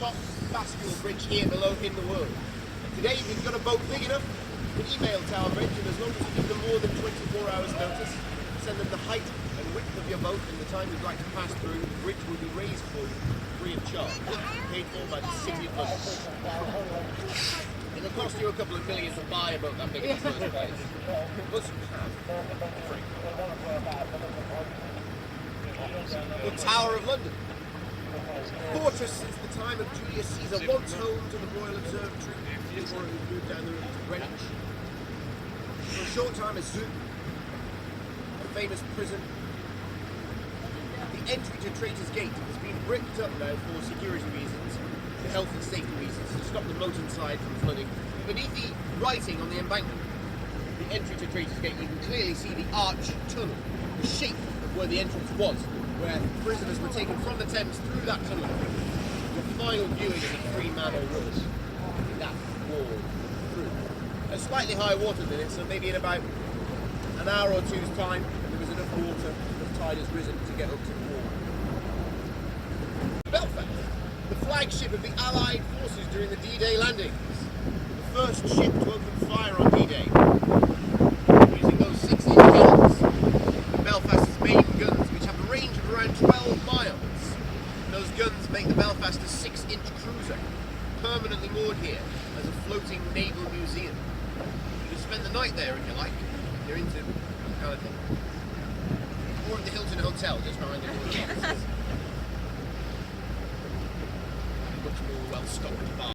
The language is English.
top bascule bridge here below in the world. Today, if you've got a boat big enough, you can email Tower Bridge, and as long as you give them more than 24 hours notice, send them the height and width of your boat and the time you'd like to pass through, the bridge will be raised for you free of charge, paid for by the City of London. It'll cost you a couple of million to buy a boat that big in the first place, but you have free. The Tower of London. Fortress since the time of Julius Caesar, once home to the Royal Observatory before it was moved down the river to Greenwich. For a short time a zoo, a famous prison. The entry to Traitor's Gate has been bricked up now for security reasons, for health and safety reasons, to stop the moat inside from flooding. Beneath the writing on the embankment, the entry to Traitor's Gate, you can clearly see the arch tunnel, the shape of where the entrance was, where prisoners were taken from the Thames through that tunnel. Your final viewing of the three Manor Rivers, that wall through. There's slightly higher water than it, so maybe in about an hour or two's time, there was enough water, the tide has risen to get up to the wall. Belfast, the flagship of the Allied forces during the D-Day landings. The first ship to open fire on D-Day, using those 16 guns. Belfast's main guns, which have a range of around 12 miles. And those guns make the Belfast a 6-inch cruiser, permanently moored here as a floating naval museum. You can spend the night there if you like, if you're into that kind of thing. Or at the Hilton Hotel, just behind the water. Much more well-stocked bar.